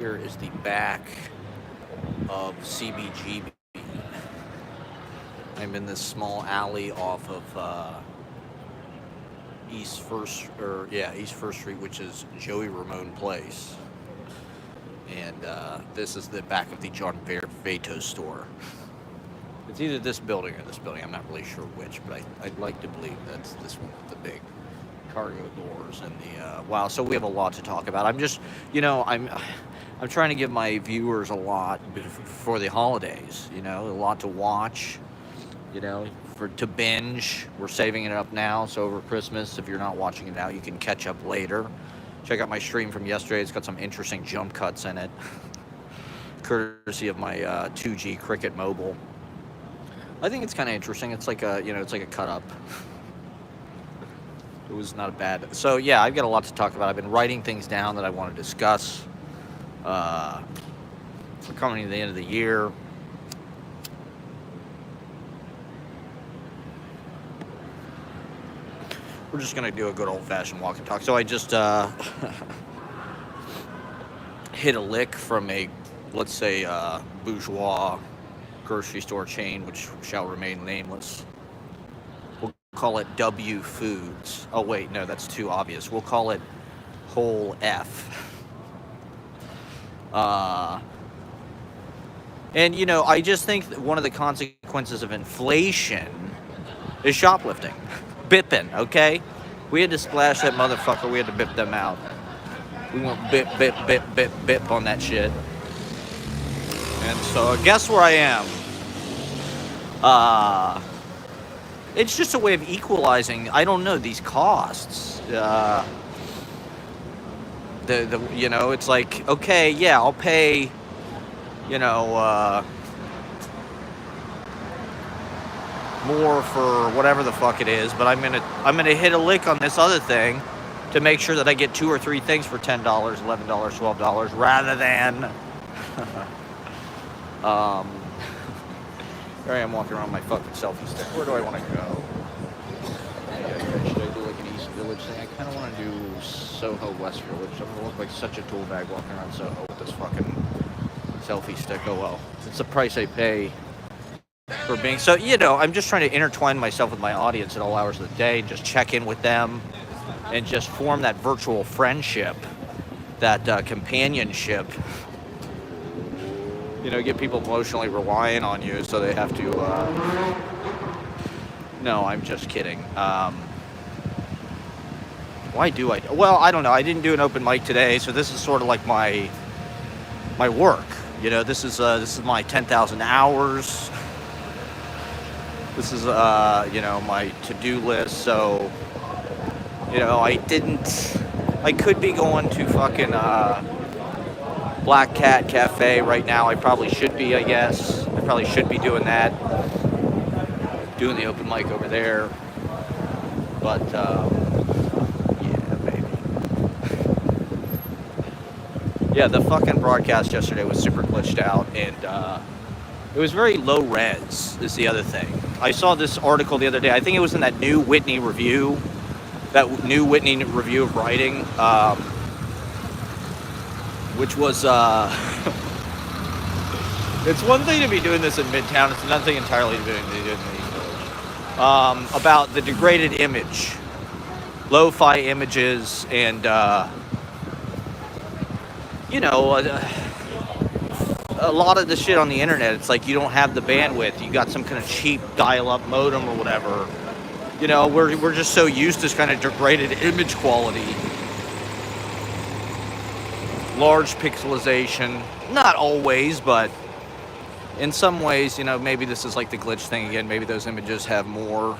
Here is the back of CBGB. I'm in this small alley off of East First Street, which is Joey Ramone Place, and this is the back of the John Vito store. It's either this building or this building. I'm not really sure which, but I'd like to believe that's this one with the big cargo doors and the wow. So we have a lot to talk about. I'm trying to give my viewers a lot for the holidays. A lot to watch. To binge. We're saving it up now, so over Christmas, if you're not watching it now, you can catch up later. Check out my stream from yesterday. It's got some interesting jump cuts in it, courtesy of my 2G Cricket Mobile. I think it's kind of interesting. It's like a cut up. It was not bad. So yeah, I've got a lot to talk about. I've been writing things down that I want to discuss. We're coming to the end of the year. We're just gonna do a good old-fashioned walk and talk. So I just hit a lick from a, let's say, bourgeois grocery store chain, which shall remain nameless. We'll call it W Foods. Oh wait, no, that's too obvious. We'll call it Whole F. And I just think that one of the consequences of inflation is shoplifting. Bipping, okay? We had to splash that motherfucker. We had to bip them out. We went bip, bip, bip, bip, bip on that shit. And so guess where I am? It's just a way of equalizing, I don't know, these costs. It's like, okay, yeah, I'll pay, more for whatever the fuck it is, but I'm gonna hit a lick on this other thing to make sure that I get 2 or 3 things for $10, $11, $12, rather than here I am walking around my fucking selfie stick. Where do I want to go? Should I do like an East Village thing? I kind of want to do Soho West Village. I'm gonna look like such a tool bag walking around Soho with this fucking selfie stick. Oh well, it's the price I pay for being so. I'm just trying to intertwine myself with my audience at all hours of the day, just check in with them, and just form that virtual friendship, that companionship. Get people emotionally relying on you, so they have to. No, I'm just kidding. Why do I? Well, I don't know. I didn't do an open mic today, so this is sort of like my work. This is my 10,000 hours. This is my to-do list. So I could be going to fucking Black Cat Cafe right now. I probably should be, I guess. I probably should be doing that. Doing the open mic over there. But, yeah, baby. Yeah, the fucking broadcast yesterday was super glitched out, and it was very low res, is the other thing. I saw this article the other day. I think it was in that new Whitney review. That new Whitney review of writing. Which was, it's one thing to be doing this in Midtown, it's another thing entirely to be doing it in the East Village. About the degraded image, lo-fi images, and, a lot of the shit on the internet, it's like you don't have the bandwidth, you got some kind of cheap dial-up modem or whatever. We're just so used to this kind of degraded image quality. Large pixelization, not always, but in some ways, maybe this is like the glitch thing again. Maybe those images have more.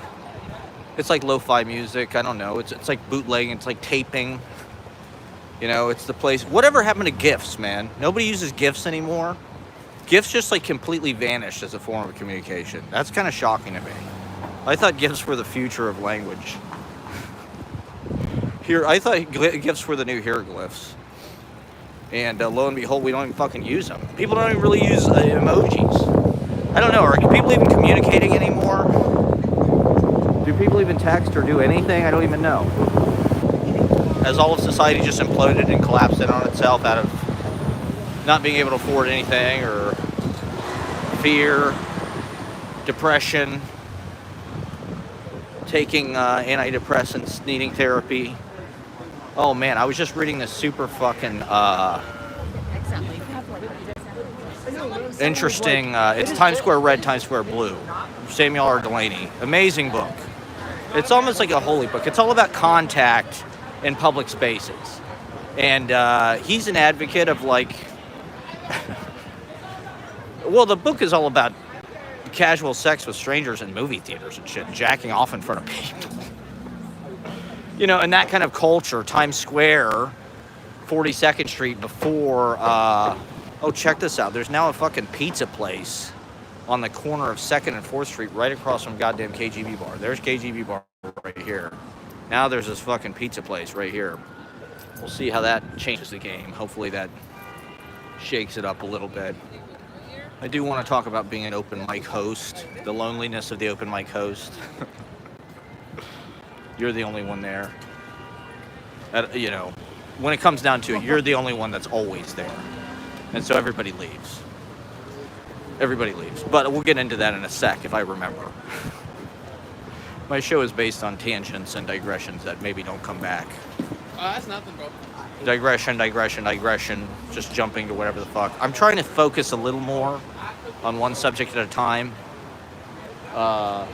It's like lo-fi music. I don't know. It's like bootlegging. It's like taping. It's the place. Whatever happened to GIFs, man? Nobody uses GIFs anymore. GIFs just like completely vanished as a form of communication. That's kind of shocking to me. I thought GIFs were the future of language. I thought GIFs were the new hieroglyphs. And lo and behold, we don't even fucking use them. People don't even really use emojis. I don't know. Are people even communicating anymore? Do people even text or do anything? I don't even know. Has all of society just imploded and collapsed in on itself out of not being able to afford anything, or fear, depression, taking antidepressants, needing therapy. Oh man, I was just reading this super fucking interesting. It's Times Square Red, Times Square Blue. Samuel R. Delaney. Amazing book. It's almost like a holy book. It's all about contact in public spaces. And he's an advocate of like... well, the book is all about casual sex with strangers in movie theaters and shit, jacking off in front of people. You know, and that kind of culture, Times Square, 42nd Street before... oh, check this out. There's now a fucking pizza place on the corner of 2nd and 4th Street right across from goddamn KGB Bar. There's KGB Bar right here. Now there's this fucking pizza place right here. We'll see how that changes the game. Hopefully that shakes it up a little bit. I do want to talk about being an open mic host, the loneliness of the open mic host. You're the only one there. You know, when it comes down to it, you're the only one that's always there. And so everybody leaves. Everybody leaves. But we'll get into that in a sec if I remember. My show is based on tangents and digressions that maybe don't come back. That's nothing, bro. Digression. Just jumping to whatever the fuck. I'm trying to focus a little more on one subject at a time. But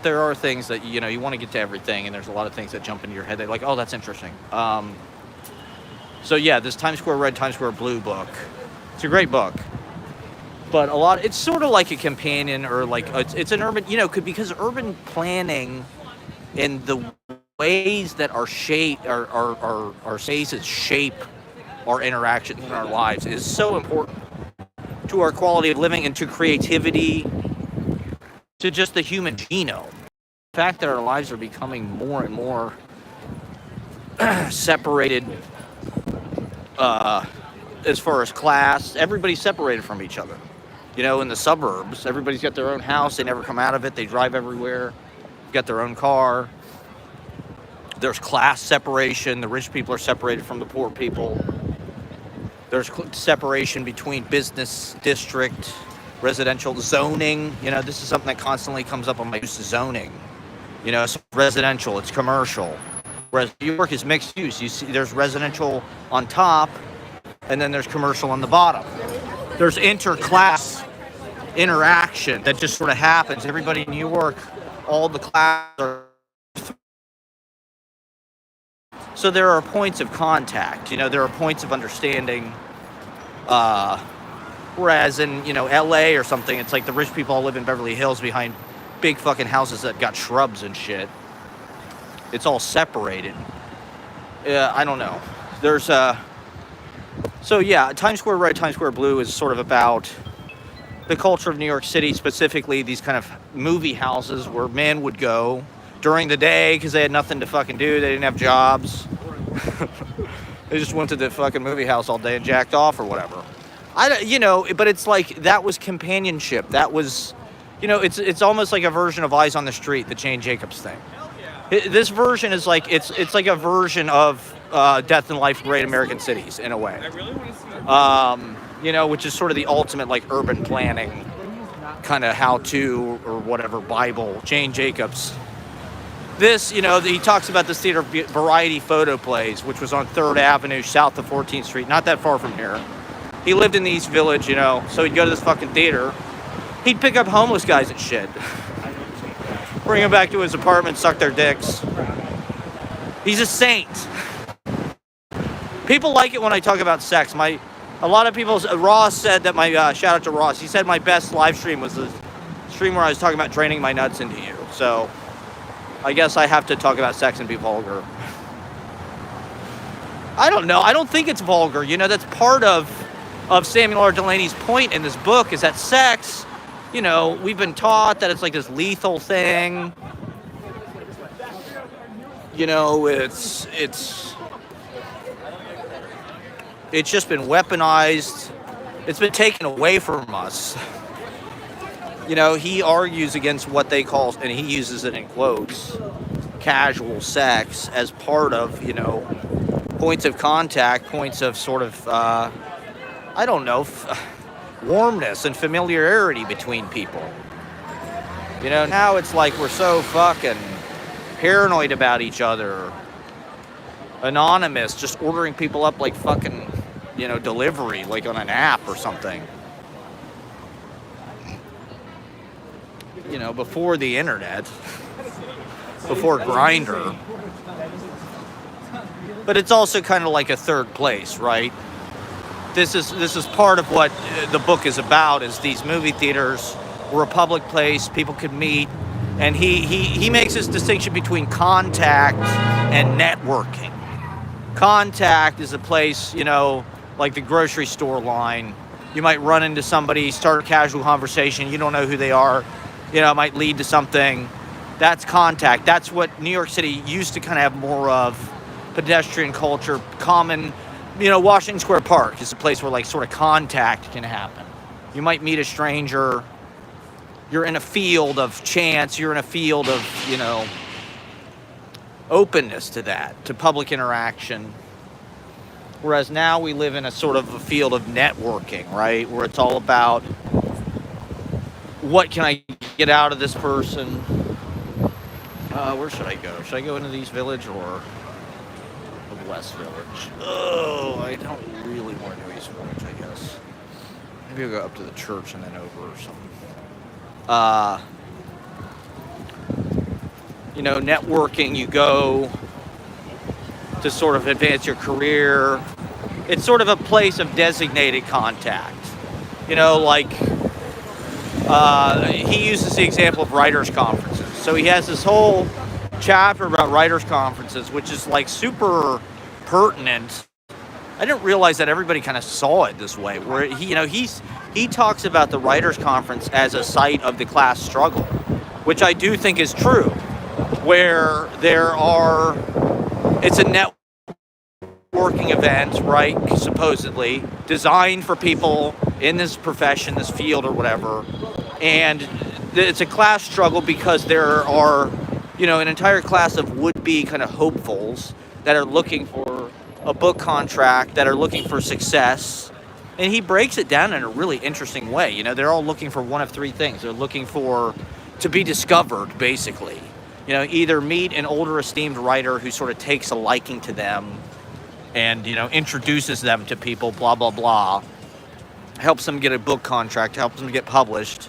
there are things that, you know, you want to get to everything, and there's a lot of things that jump into your head. They're like, oh, that's interesting. So yeah, this Times Square Red, Times Square Blue book. It's a great book. But it's sort of like a companion, or like, it's an urban, you know, because urban planning and the ways that our spaces shape our interactions in our lives is so important to our quality of living and to creativity, to just the human genome. The fact that our lives are becoming more and more separated as far as class, everybody's separated from each other. You know, in the suburbs, everybody's got their own house. They never come out of it. They drive everywhere. Got their own car. There's class separation. The rich people are separated from the poor people. There's separation between business district, residential zoning. You know, this is something that constantly comes up on my use of zoning. You know, it's residential, it's commercial. Whereas New York is mixed use. You see, there's residential on top, and then there's commercial on the bottom. There's interclass interaction that just sort of happens. Everybody in New York, all the classes are... So there are points of contact, you know, there are points of understanding. Whereas in, you know, LA or something, it's like the rich people all live in Beverly Hills behind big fucking houses that got shrubs and shit. It's all separated. I don't know. There's so yeah, Times Square Red, Times Square Blue is sort of about the culture of New York City, specifically these kind of movie houses where men would go during the day because they had nothing to fucking do. They didn't have jobs. They just went to the fucking movie house all day and jacked off or whatever. You know, but it's like, that was companionship. That was, you know, it's almost like a version of Eyes on the Street, the Jane Jacobs thing. This version is like, it's like a version of Death and Life, Great American Cities in a way. I really want to see that. You know, which is sort of the ultimate like urban planning kind of how-to or whatever Bible. Jane Jacobs. This, you know, he talks about this theater Variety Photo Plays, which was on 3rd Avenue, south of 14th Street, not that far from here. He lived in the East Village, you know, so he'd go to this fucking theater. He'd pick up homeless guys and shit. Bring them back to his apartment, suck their dicks. He's a saint. People like it when I talk about sex. A lot of people, Ross said that shout out to Ross, he said my best live stream was the stream where I was talking about draining my nuts into you. So I guess I have to talk about sex and be vulgar. I don't know. I don't think it's vulgar. You know, that's part of Samuel R. Delaney's point in this book, is that sex, you know, we've been taught that it's like this lethal thing. You know, it's just been weaponized. It's been taken away from us. You know, he argues against what they call, and he uses it in quotes, casual sex as part of, you know, points of contact, points of sort of, I don't know, warmness and familiarity between people. You know, now it's like we're so fucking paranoid about each other. Anonymous, just ordering people up like fucking, you know, delivery, like on an app or something. You know, before the internet, before Grindr. But it's also kind of like a third place, right? This is part of what the book is about, is these movie theaters were a public place, people could meet, and he makes this distinction between contact and networking. Contact is a place, you know, like the grocery store line. You might run into somebody, start a casual conversation, you don't know who they are, you know, it might lead to something. That's contact. That's what New York City used to kind of have more of. Pedestrian culture, common, you know, Washington Square Park is a place where like sort of contact can happen. You might meet a stranger, you're in a field of chance, you're in a field of, you know, openness to that, to public interaction. Whereas now we live in a sort of a field of networking, right? Where it's all about what can I get out of this person? Where should I go? Should I go into the East Village or the West Village? Oh, I don't really want to go East Village, I guess. Maybe I'll go up to the church and then over or something. You know, networking, you go to sort of advance your career. It's sort of a place of designated contact. You know, like, he uses the example of writers' conferences. So he has this whole chapter about writers' conferences, which is like super pertinent. I didn't realize that everybody kind of saw it this way, where he, you know, he talks about the writers' conference as a site of the class struggle, which I do think is true, where it's a networking event, right, supposedly, designed for people in this profession, this field or whatever, and it's a class struggle because there are, you know, an entire class of would-be kind of hopefuls that are looking for a book contract, that are looking for success. And he breaks it down in a really interesting way. You know, they're all looking for one of three things. They're looking to be discovered, basically. You know, either meet an older esteemed writer who sort of takes a liking to them and, you know, introduces them to people, blah, blah, blah. Helps them get a book contract, helps them get published.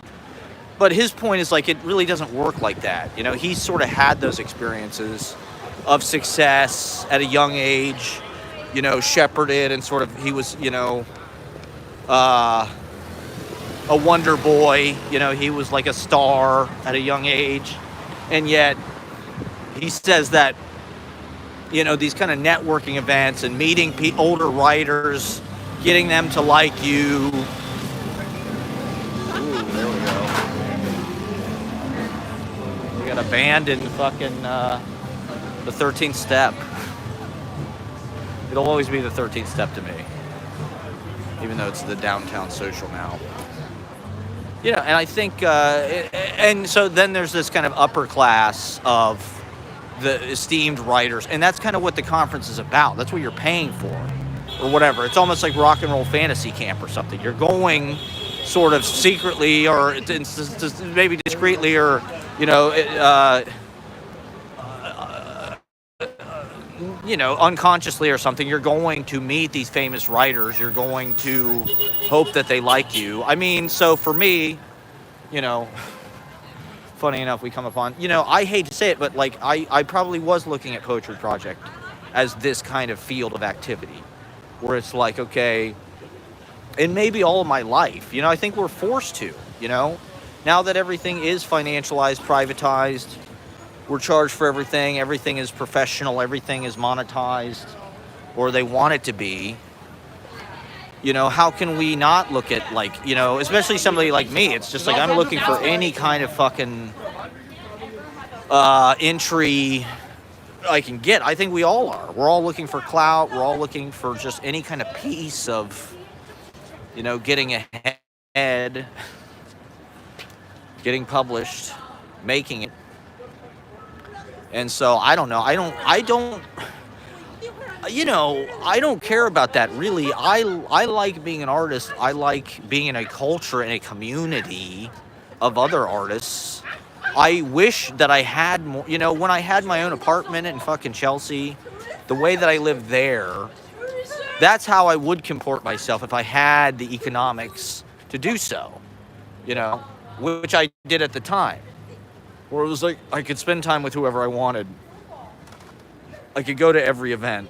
But his point is, like, it really doesn't work like that. You know, he sort of had those experiences of success at a young age, you know, shepherded, and sort of, he was, you know, a wonder boy. You know, he was like a star at a young age. And yet, he says that, you know, these kind of networking events and meeting older writers, getting them to like you. Ooh, there we go. We got a band in fucking the 13th step. It'll always be the 13th step to me, even though it's the downtown social now. You know, and I think, and so then there's this kind of upper class of the esteemed writers, and that's kind of what the conference is about. That's what you're paying for, or whatever. It's almost like rock and roll fantasy camp or something. You're going sort of secretly, or maybe discreetly, or, you know, unconsciously or something. You're going to meet these famous writers. You're going to hope that they like you. I mean, so for me, you know, funny enough, we come upon, you know, I hate to say it, but like I probably was looking at Poetry Project as this kind of field of activity where it's like, okay, and maybe all of my life, you know, I think we're forced to, you know, now that everything is financialized, privatized, we're charged for everything, everything is professional, everything is monetized, or they want it to be. You know, how can we not look at, like, you know, especially somebody like me, it's just like I'm looking for any kind of fucking entry I can get. I think we all are. We're all looking for clout. We're all looking for just any kind of piece of, you know, getting ahead, getting published, making it. And so I don't know. I don't. I don't care about that really. I like being an artist. I like being in a culture and a community of other artists. I wish that I had more, when I had my own apartment in fucking Chelsea, the way that I lived there, that's how I would comport myself if I had the economics to do so, which I did at the time. Where it was like I could spend time with whoever I wanted. I could go to every event.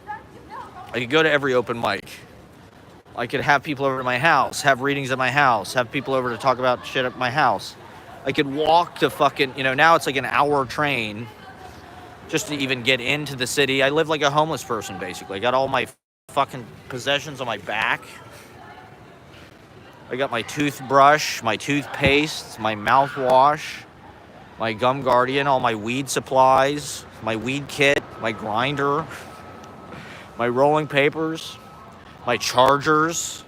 I could go to every open mic. I could have people over to my house, have readings at my house, have people over to talk about shit at my house. I could walk to fucking, now it's like an hour train just to even get into the city. I live like a homeless person, basically. I got all my fucking possessions on my back. I got my toothbrush, my toothpaste, my mouthwash, my gum guardian, all my weed supplies, my weed kit, my grinder, my rolling papers, my chargers.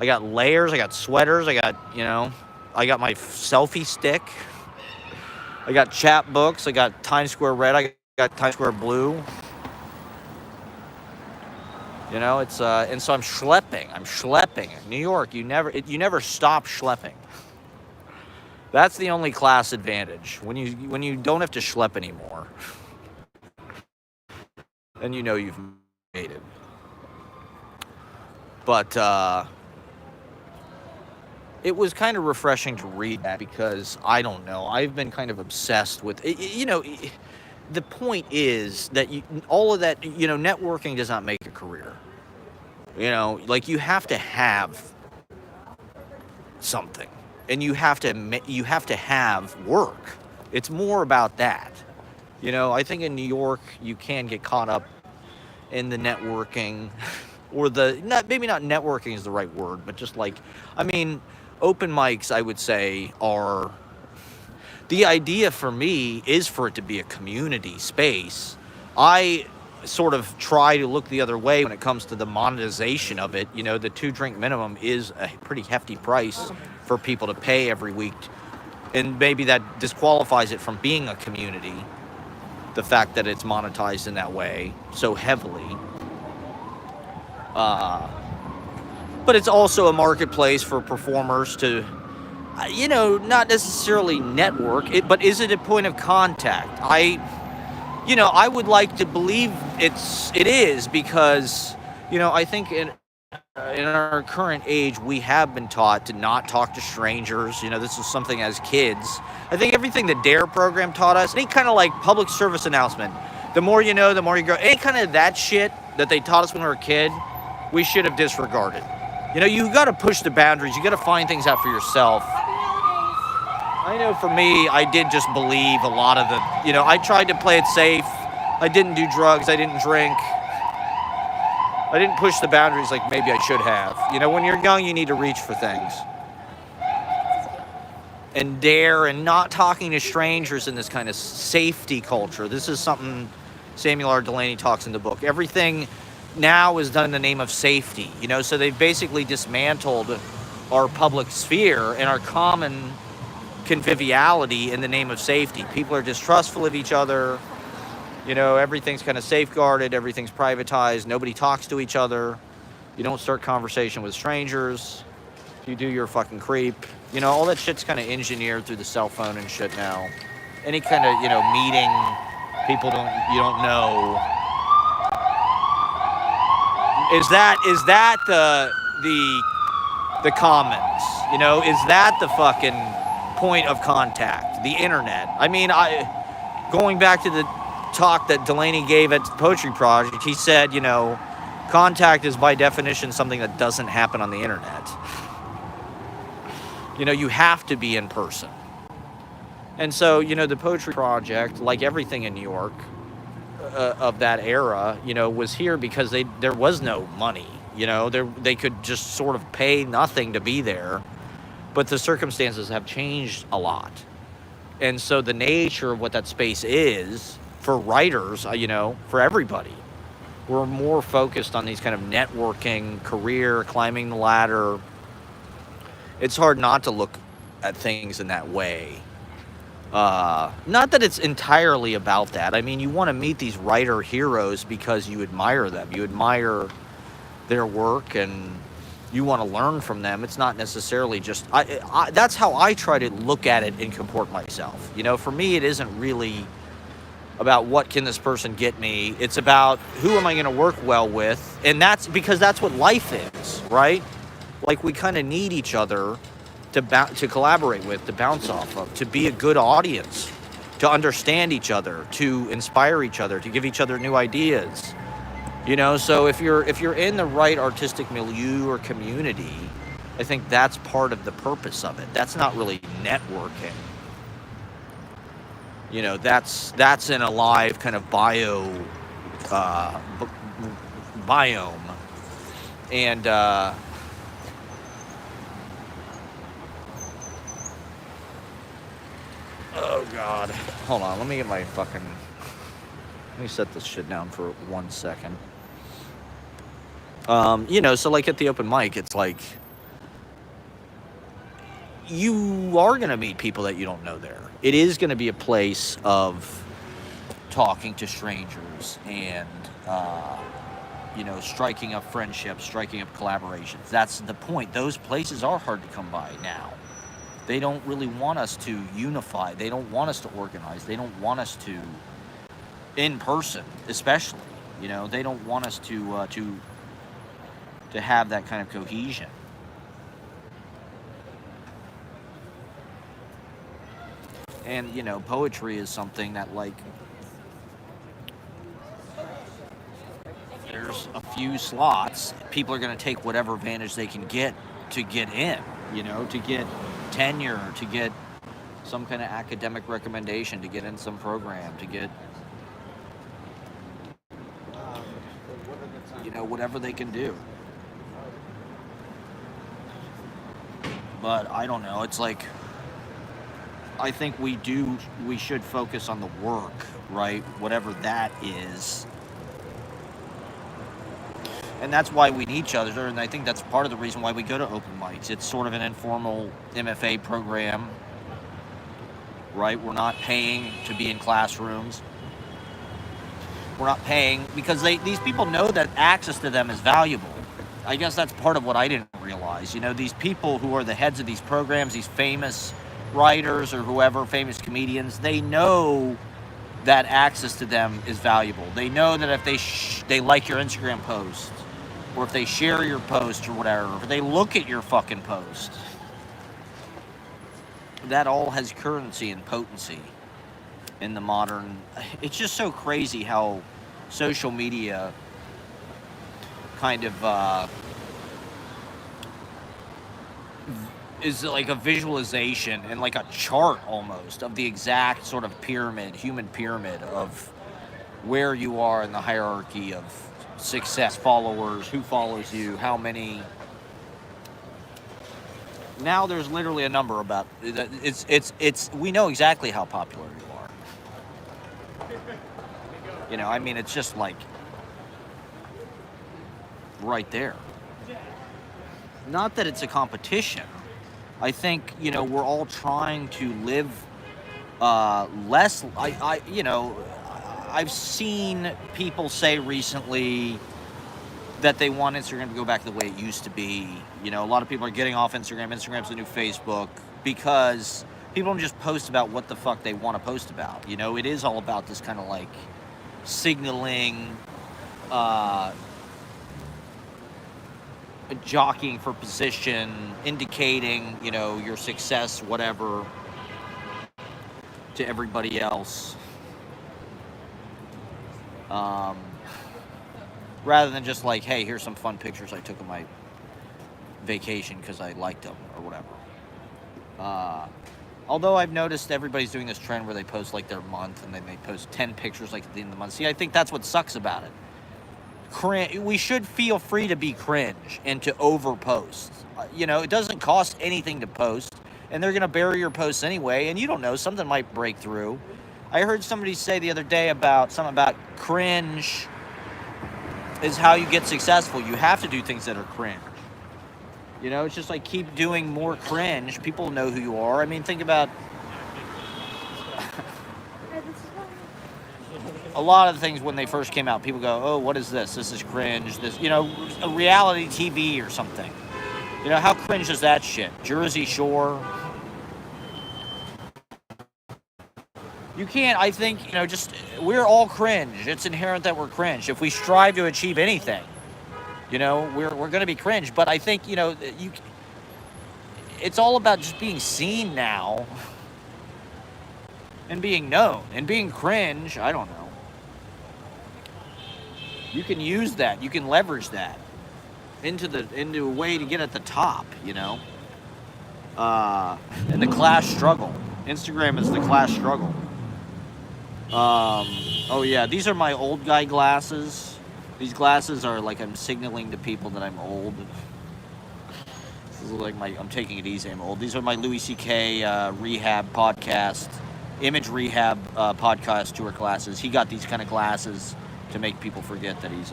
I got layers, I got sweaters, I got my selfie stick. I got chapbooks, I got Times Square Red, I got Times Square Blue. It's and so I'm schlepping. New York, you never stop schlepping. That's the only class advantage when you don't have to schlep anymore. Then you've made it. But it was kind of refreshing to read that because I don't know. I've been kind of obsessed with it. The point is that all of that, networking does not make a career. You have to have something, and you have to have work. It's more about that. I think in New York you can get caught up in the networking, or maybe not networking is the right word, but just open mics, I would say, are. The idea for me is for it to be a community space. I sort of try to look the other way when it comes to the monetization of it. The 2-drink minimum is a pretty hefty price for people to pay every week. And maybe that disqualifies it from being a community, the fact that it's monetized in that way so heavily. But it's also a marketplace for performers to, not necessarily network, but is it a point of contact? I would like to believe it is because, I think in our current age, we have been taught to not talk to strangers. This is something as kids. I think everything the DARE program taught us, any kind of public service announcement, the more you know, the more you grow, any kind of that shit that they taught us when we were a kid, we should have disregarded. You got to push the boundaries. You got to find things out for yourself. I know for me, I did just believe a lot of the, I tried to play it safe. I didn't do drugs. I didn't drink. I didn't push the boundaries like maybe I should have. When you're young, you need to reach for things. And dare and not talking to strangers in this kind of safety culture. This is something Samuel R. Delaney talks in the book. Everything now is done in the name of safety. So they've basically dismantled our public sphere and our common conviviality in the name of safety. People are distrustful of each other. Everything's kind of safeguarded. Everything's privatized. Nobody talks to each other. You don't start conversation with strangers. If you do, you're a fucking creep. All that shit's kind of engineered through the cell phone and shit now. Any kind of, meeting, people you don't know. Is that the commons? Is that the fucking point of contact? The internet. Going back to the talk that Delaney gave at the Poetry Project, he said, contact is by definition something that doesn't happen on the internet. You have to be in person. And so, the Poetry Project, like everything in New York of that era, was here because there was no money. They could just sort of pay nothing to be there. But the circumstances have changed a lot. And so the nature of what that space is for writers, for everybody, we're more focused on these kind of networking, career, climbing the ladder. It's hard not to look at things in that way. Not that it's entirely about that. I mean, you want to meet these writer heroes because you admire them. You admire their work and you want to learn from them. It's not necessarily just... that's how I try to look at it and comport myself. You know, for me, it isn't really about what can this person get me. It's about who am I going to work well with. And that's because that's what life is, right? Like, we kind of need each other to collaborate with, to bounce off of, to be a good audience, to understand each other, to inspire each other, to give each other new ideas. You know, so if you're in the right artistic milieu or community, I think that's part of the purpose of it. That's not really networking. You know, that's in a live kind of biome. And oh God, hold on, let me get my fucking, let me set this shit down for 1 second. You know, so like at the open mic, it's like, you are going to meet people that you don't know there. It is going to be a place of talking to strangers and, you know, striking up friendships, striking up collaborations. That's the point. Those places are hard to come by now. They don't really want us to unify. They don't want us to organize. They don't want us to, in person especially, you know, they don't want us to have that kind of cohesion. And, you know, poetry is something that, like, there's a few slots. People are going to take whatever advantage they can get to get in, you know, to get tenure, to get some kind of academic recommendation, to get in some program, to get, you know, whatever they can do. But I don't know. It's like, I think we should focus on the work, right? Whatever that is. And that's why we need each other, and I think that's part of the reason why we go to open mics. It's sort of an informal MFA program, right? We're not paying to be in classrooms. We're not paying because these people know that access to them is valuable. I guess that's part of what I didn't realize. You know, these people who are the heads of these programs, these famous writers or whoever, famous comedians, they know that access to them is valuable. They know that if they like your Instagram post, or if they share your post or whatever, or if they look at your fucking post, that all has currency and potency in the modern... It's just so crazy how social media kind of is like a visualization and like a chart almost of the exact sort of pyramid, human pyramid of where you are in the hierarchy of success, followers, who follows you, how many. Now there's literally a number about it's we know exactly how popular you are. You know, I mean, it's just like right there. Not that it's a competition. I think, you know, we're all trying to live less. You know, I've seen people say recently that they want Instagram to go back to the way it used to be. You know, a lot of people are getting off Instagram. Instagram's the new Facebook because people don't just post about what the fuck they want to post about. You know, it is all about this kind of like signaling, jockeying for position, indicating, you know, your success, whatever, to everybody else. Rather than just like, hey, here's some fun pictures I took of my vacation because I liked them or whatever. Although I've noticed everybody's doing this trend where they post like their month and then they post 10 pictures like at the end of the month. See, I think that's what sucks about it. We should feel free to be cringe and to overpost. You know, it doesn't cost anything to post, and they're going to bury your posts anyway, and you don't know, something might break through. I heard somebody say the other day about something about cringe is how you get successful. You have to do things that are cringe. You know, it's just like keep doing more cringe. People know who you are. I mean, think about a lot of the things when they first came out, people go, oh, what is this? This is cringe. This, a reality TV or something. How cringe is that shit? Jersey Shore. You can't, I think, we're all cringe. It's inherent that we're cringe. If we strive to achieve anything, we're going to be cringe. But I think, it's all about just being seen now and being known. And being cringe, I don't know. You can use that. You can leverage that into a way to get at the top, and the class struggle. Instagram is the class struggle. Oh yeah, these are my old guy glasses. These glasses are like I'm signaling to people that I'm old. This is like I'm taking it easy, I'm old. These are my Louis C.K. Rehab podcast, image rehab podcast tour glasses. He got these kind of glasses to make people forget that he's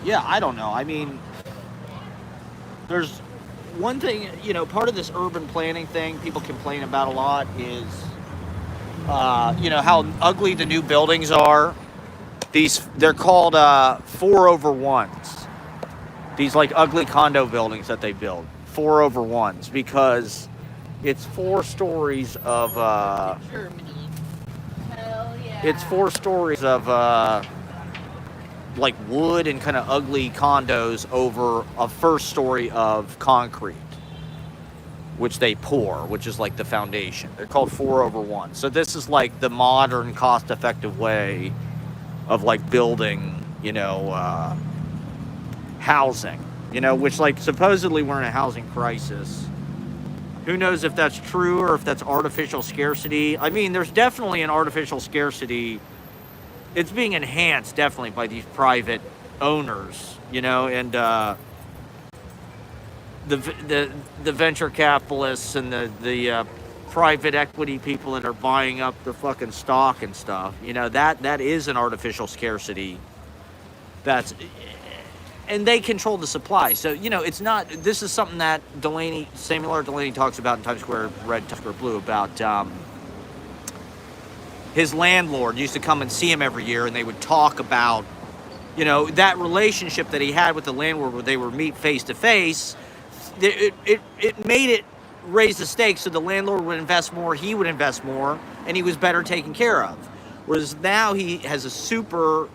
yeah, I don't know. I mean, there's one thing, part of this urban planning thing people complain about a lot is, how ugly the new buildings are. They're called 4/1s. These like ugly condo buildings that they build, 4/1s, because it's 4 stories of, it's 4 stories of, like wood and kind of ugly condos over a first story of concrete, which they pour, which is like the foundation. They're called 4/1. So this is like the modern, cost-effective way of like building, housing, which like supposedly we're in a housing crisis. Who knows if that's true or if that's artificial scarcity? I mean, there's definitely an artificial scarcity. It's being enhanced definitely by these private owners, and the venture capitalists and the private equity people that are buying up the fucking stock and stuff. That is an artificial scarcity. And they control the supply. So, it's not, this is something that Samuel Delaney talks about in Times Square Red, Times Square Blue, about his landlord used to come and see him every year, and they would talk about, that relationship that he had with the landlord where they would meet face to face. It made it raise the stakes, so the landlord would invest more, he would invest more, and he was better taken care of. Whereas now he has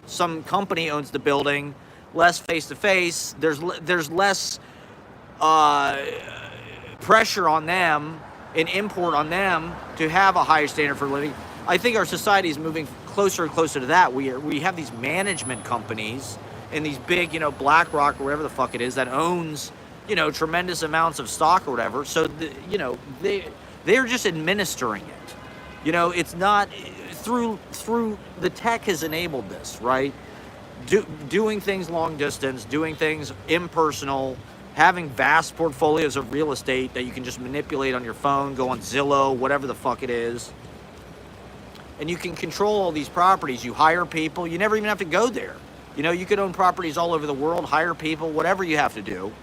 some company owns the building, less face to face. There's less pressure on them and import on them to have a higher standard for living. I think our society is moving closer and closer to that. We have these management companies and these big, BlackRock or whatever the fuck it is that owns, tremendous amounts of stock or whatever. So, they're just administering it. It's not through the tech has enabled this, right? Doing things long distance, doing things impersonal, having vast portfolios of real estate that you can just manipulate on your phone, go on Zillow, whatever the fuck it is. And you can control all these properties. You hire people. You never even have to go there. You could own properties all over the world, hire people, whatever you have to do.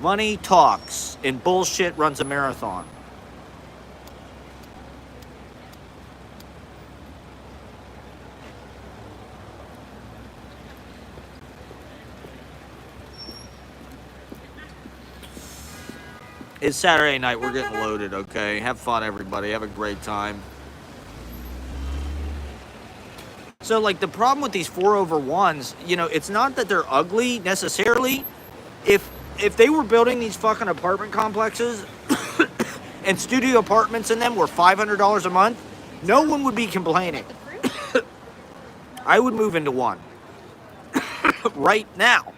Money talks, and bullshit runs a marathon. It's Saturday night. We're getting loaded, okay? Have fun, everybody. Have a great time. So, like, the problem with these 4/1s, it's not that they're ugly necessarily. If they were building these fucking apartment complexes and studio apartments in them were $500 a month, no one would be complaining. I would move into one right now.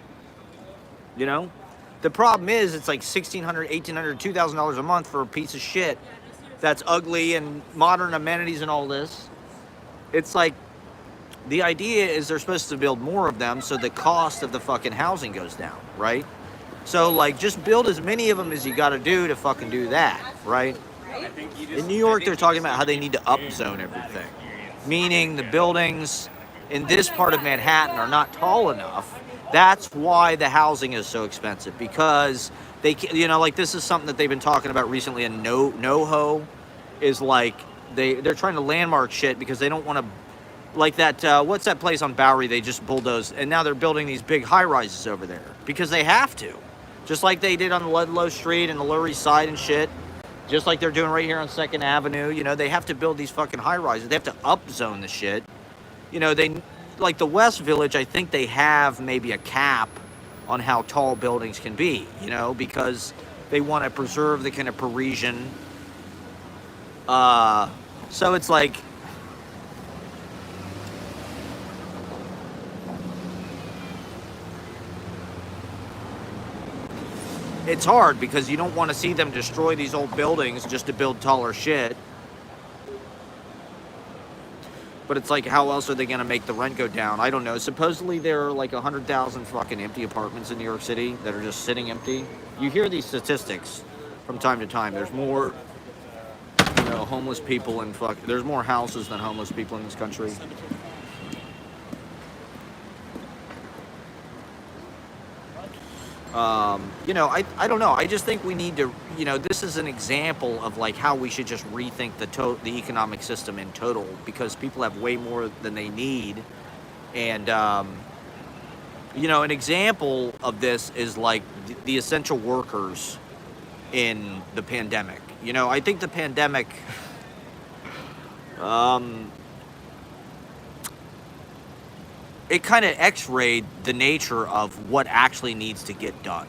The problem is it's like $1,600, $1,800, $2,000 a month for a piece of shit that's ugly and modern amenities and all this. It's like, the idea is they're supposed to build more of them so the cost of the fucking housing goes down, right? So, like, just build as many of them as you got to do to fucking do that, right? In New York, they're talking about how they need to upzone everything, meaning the buildings in this part of Manhattan are not tall enough. That's why the housing is so expensive, because they, like, this is something that they've been talking about recently in NoHo, is like they're trying to landmark shit because they don't want to, like that, what's that place on Bowery they just bulldozed, and now they're building these big high-rises over there because they have to. Just like they did on the Ludlow Street and the Lower East Side and shit. Just like they're doing right here on 2nd Avenue. You know, they have to build these fucking high-rises. They have to upzone the shit. You know, like the West Village, I think they have maybe a cap on how tall buildings can be, you know, because they want to preserve the kind of Parisian. So it's like, it's hard because you don't want to see them destroy these old buildings just to build taller shit. But it's like, how else are they going to make the rent go down? I don't know. Supposedly there are like 100,000 fucking empty apartments in New York City that are just sitting empty. You hear these statistics from time to time. There's more, you know, homeless people and there's more houses than homeless people in this country. You know, I don't know. I just think we need to, you know, this is an example of like how we should just rethink the economic system in total, because people have way more than they need. And, you know, an example of this is like the essential workers in the pandemic. You know, I think the pandemic, it kind of x-rayed the nature of what actually needs to get done.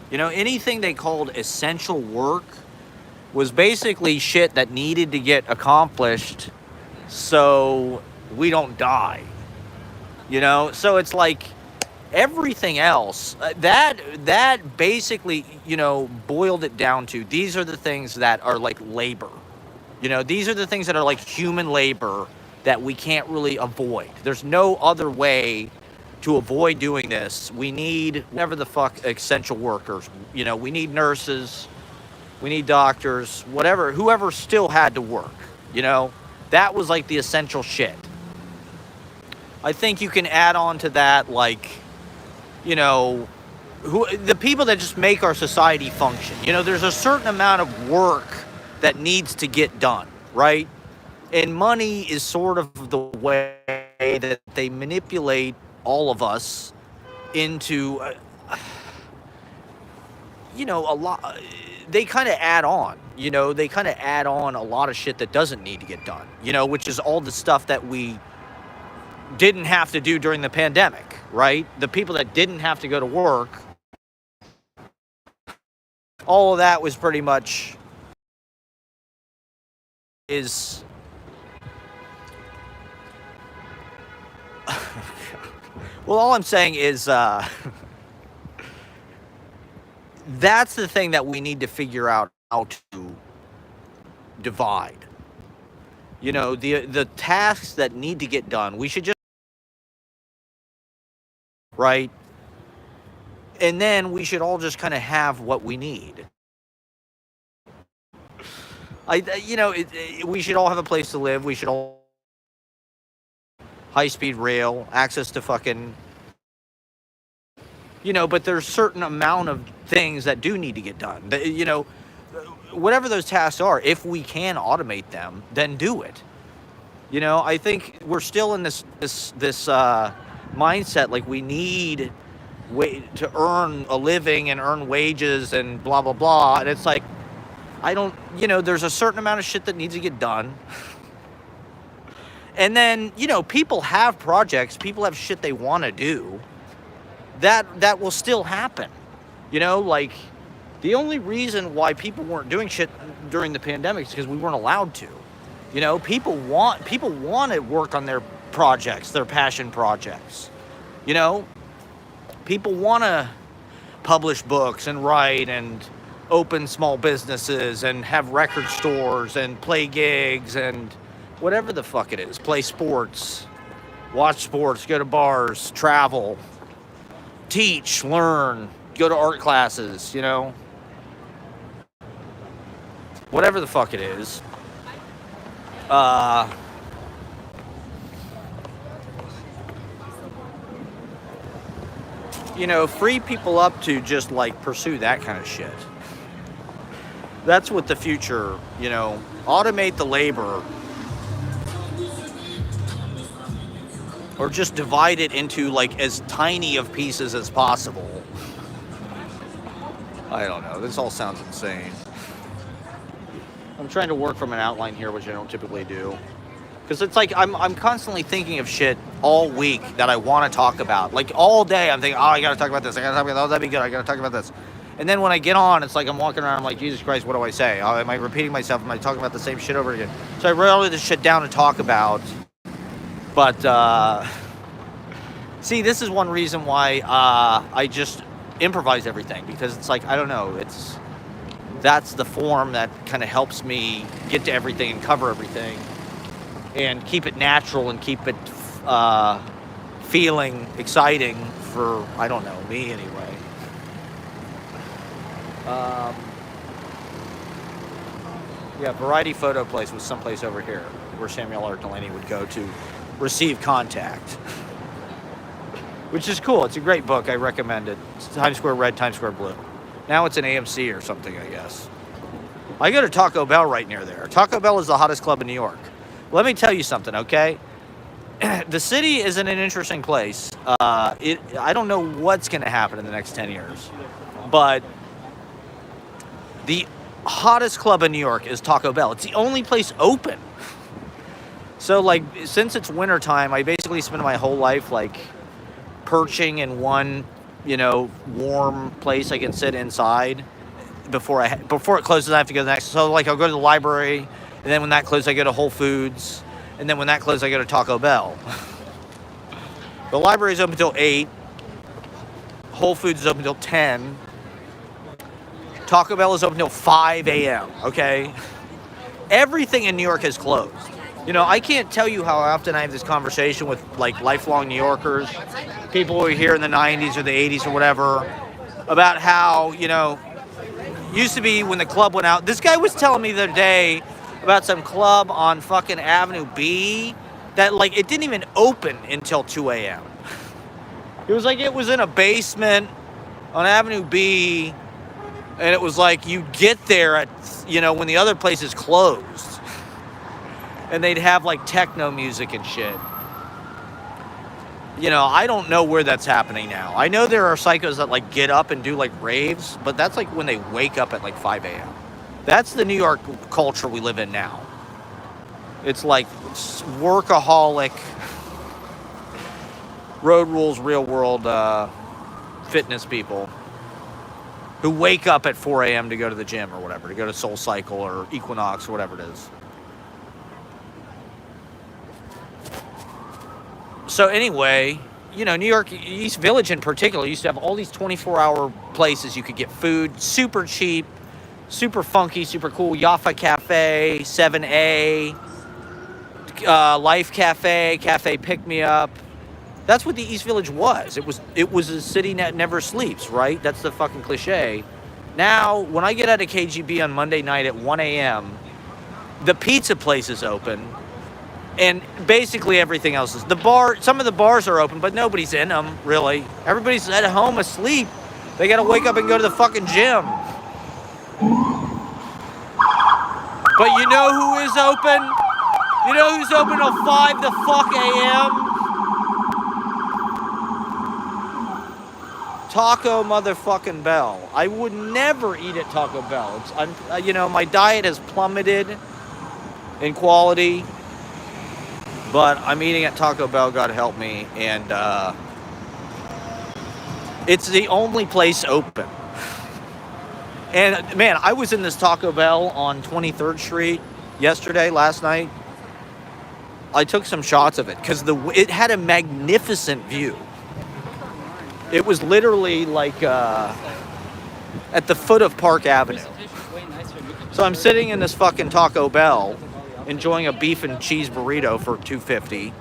You know, anything they called essential work was basically shit that needed to get accomplished so we don't die. You know, so it's like everything else, that basically, you know, boiled it down to, these are the things that are like labor. You know, these are the things that are like human labor that we can't really avoid. There's no other way to avoid doing this. We need whatever the fuck essential workers. You know, we need nurses, we need doctors, whatever, whoever still had to work. You know, that was like the essential shit. I think you can add on to that, like, you know, the people that just make our society function. You know, there's a certain amount of work that needs to get done, right? And money is sort of the way that they manipulate all of us into, you know, a lot. They kind of add on, you know, they kind of add on a lot of shit that doesn't need to get done, you know, which is all the stuff that we didn't have to do during the pandemic, right? The people that didn't have to go to work, all of that was pretty much is... Well, all I'm saying is that's the thing that we need to figure out how to divide. You know, the tasks that need to get done, we should just, right? And then we should all just kind of have what we need. You know, we should all have a place to live. We should all high-speed rail, access to fucking, you know, but there's a certain amount of things that do need to get done. You know, whatever those tasks are, if we can automate them, then do it. You know, I think we're still in this mindset, like we need to earn a living and earn wages and blah, blah, blah. And it's like, I don't, you know, there's a certain amount of shit that needs to get done. And then, you know, people have projects, people have shit they want to do. That will still happen. You know, like, the only reason why people weren't doing shit during the pandemic is because we weren't allowed to. You know, people want to work on their projects, their passion projects. You know, people want to publish books and write and open small businesses and have record stores and play gigs and whatever the fuck it is. Play sports, watch sports, go to bars, travel, teach, learn, go to art classes, you know. Whatever the fuck it is. You know, free people up to just like pursue that kind of shit. That's what the future, automate the labor, or just divide it into like as tiny of pieces as possible. I don't know. This all sounds insane. I'm trying to work from an outline here, which I don't typically do. Because it's like I'm constantly thinking of shit all week that I want to talk about. Like all day I'm thinking, oh, I got to talk about this. I got to talk about that. Oh, that'd be good. I got to talk about this. And then when I get on, it's like I'm walking around, I'm like, Jesus Christ, what do I say? Am I repeating myself? Am I talking about the same shit over again? So I wrote all this shit down to talk about. But, see, this is one reason why I just improvise everything. Because it's like, I don't know, that's the form that kind of helps me get to everything and cover everything. And keep it natural and keep it feeling exciting for, I don't know, me anyway. Yeah, Variety Photo Place was someplace over here where Samuel R. Delaney would go to receive contact. Which is cool. It's a great book. I recommend it. It's Times Square Red, Times Square Blue. Now it's an AMC or something, I guess. I go to Taco Bell right near there. Taco Bell is the hottest club in New York. Let me tell you something, okay? The city is in an interesting place. I don't know what's going to happen in the next 10 years. But the hottest club in New York is Taco Bell. It's the only place open. So, like, since it's wintertime, I basically spend my whole life, like, perching in one, warm place I can sit inside. Before it closes, I have to go to the next. So, like, I'll go to the library, and then when that closes, I go to Whole Foods, and then when that closes, I go to Taco Bell. The library is open until 8. Whole Foods is open until 10. Taco Bell is open until 5 a.m., okay? Everything in New York has closed. I can't tell you how often I have this conversation with, like, lifelong New Yorkers, people who were here in the 90s or the 80s or whatever, about how, used to be when the club went out. This guy was telling me the other day about some club on fucking Avenue B that, like, it didn't even open until 2 a.m. It was like it was in a basement on Avenue B, and it was like you get there at, when the other place is closed. And they'd have, like, techno music and shit. I don't know where that's happening now. I know there are psychos that, like, get up and do, like, raves, but that's, like, when they wake up at, like, 5 a.m. That's the New York culture we live in now. It's, like, workaholic, road rules, real world fitness people who wake up at 4 a.m. to go to the gym or whatever, to go to Soul Cycle or Equinox or whatever it is. So anyway, New York, East Village in particular, used to have all these 24-hour places you could get food, super cheap, super funky, super cool. Yaffa Cafe, 7A, Life Cafe, Cafe Pick Me Up. That's what the East Village was. It was a city that never sleeps, right? That's the fucking cliche. Now, when I get out of KGB on Monday night at 1 a.m., the pizza place is open. And basically everything else is. Some of the bars are open, but nobody's in them, really. Everybody's at home asleep. They gotta wake up and go to the fucking gym. But you know who is open? You know who's open till 5 the fuck a.m.? Taco motherfucking Bell. I would never eat at Taco Bell. My diet has plummeted in quality. But I'm eating at Taco Bell, God help me, and it's the only place open. And, man, I was in this Taco Bell on 23rd Street last night. I took some shots of it because it had a magnificent view. It was literally like at the foot of Park Avenue. So I'm sitting in this fucking Taco Bell, enjoying a beef and cheese burrito for $2.50.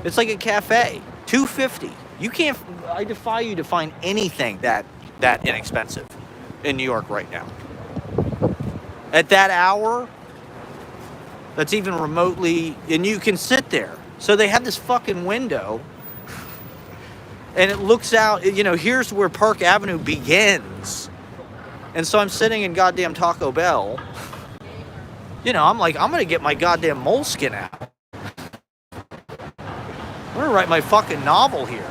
It's like a cafe. $2.50. I defy you to find anything that inexpensive in New York right now. At that hour, that's even remotely, and you can sit there. So they have this fucking window, and it looks out, here's where Park Avenue begins. And so I'm sitting in goddamn Taco Bell. You know, I'm like, I'm going to get my goddamn moleskin out. I'm going to write my fucking novel here.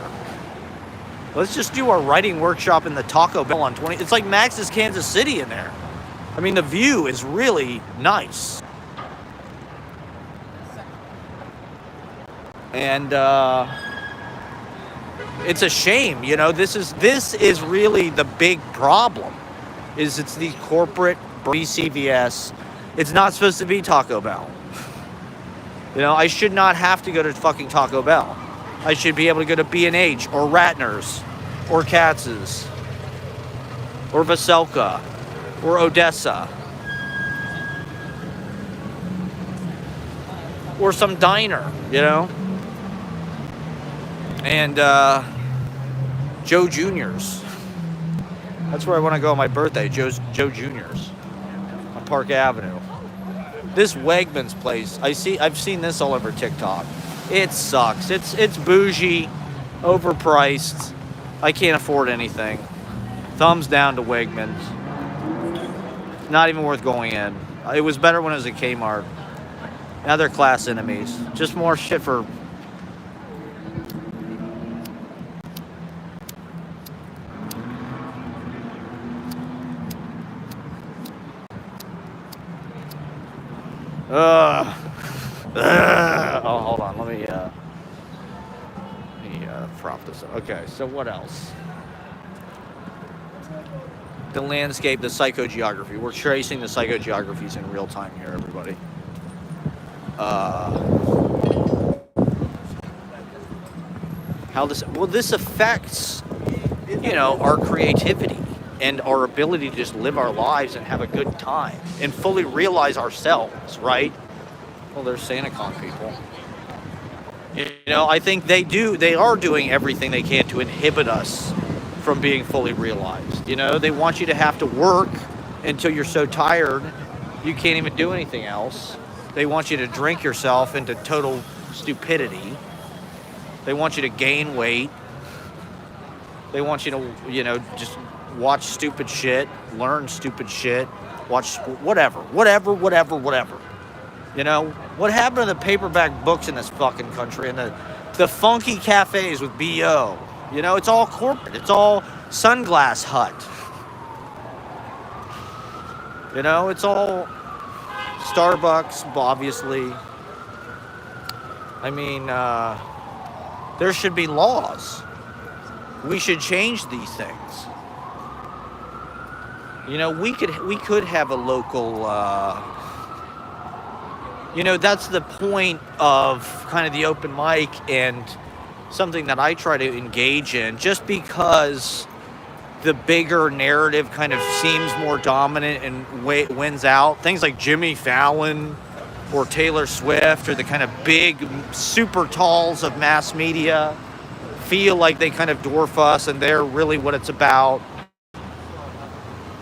Let's just do our writing workshop in the Taco Bell on 20. It's like Max's Kansas City in there. I mean, the view is really nice. And it's a shame, you know, this is really the big problem. Is it's the corporate CVS. It's not supposed to be Taco Bell. You know, I should not have to go to fucking Taco Bell. I should be able to go to B&H or Ratner's or Katz's or Veselka or Odessa or some diner, you know? And Joe Jr.'s. That's where I want to go on my birthday, Joe Jr.'s on Park Avenue. This Wegmans place, I've seen this all over TikTok. It sucks. It's bougie, overpriced. I can't afford anything. Thumbs down to Wegmans. Not even worth going in. It was better when it was at Kmart. Now they're class enemies. Just more shit for... Oh, hold on. Let me prop this up. Okay, so what else? The landscape, the psychogeography. We're tracing the psychogeographies in real time here, everybody. How this affects, you know, our creativity and our ability to just live our lives and have a good time and fully realize ourselves, right? Well, there's SantaCon people. You know, I think they are doing everything they can to inhibit us from being fully realized. You know, they want you to have to work until you're so tired you can't even do anything else. They want you to drink yourself into total stupidity. They want you to gain weight. They want you to, you know, just watch stupid shit, learn stupid shit, watch whatever. You know, what happened to the paperback books in this fucking country and the funky cafes with BO? You know, it's all corporate. It's all Sunglass Hut. You know, it's all Starbucks, obviously. I mean, there should be laws. We should change these things. You know, we could have a local, you know, that's the point of kind of the open mic and something that I try to engage in, just because the bigger narrative kind of seems more dominant and wins out. Things like Jimmy Fallon or Taylor Swift or the kind of big super talls of mass media feel like they kind of dwarf us and they're really what it's about.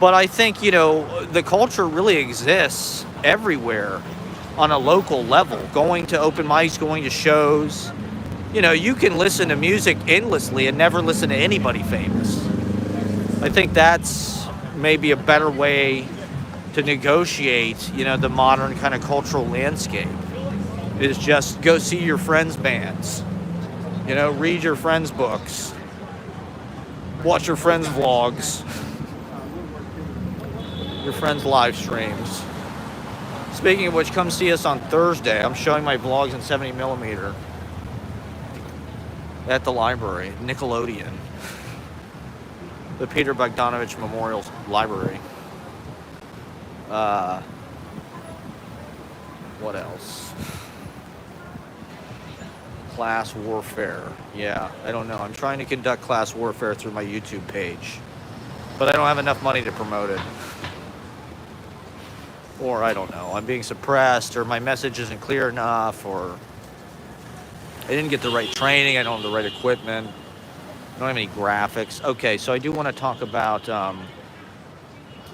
But I think, you know, the culture really exists everywhere on a local level. Going to open mics, going to shows. You know, you can listen to music endlessly and never listen to anybody famous. I think that's maybe a better way to negotiate, you know, the modern kind of cultural landscape. Is just go see your friends' bands. You know, read your friends' books. Watch your friends' vlogs. Your friends' live streams. Speaking of which, come see us on Thursday. I'm showing my vlogs in 70mm at the library, Nickelodeon. The Peter Bogdanovich Memorial Library. What else? Class warfare. Yeah, I don't know. I'm trying to conduct class warfare through my YouTube page, but I don't have enough money to promote it. Or I don't know, I'm being suppressed, or my message isn't clear enough, or I didn't get the right training, I don't have the right equipment, I don't have any graphics. Okay, so I do want to talk about,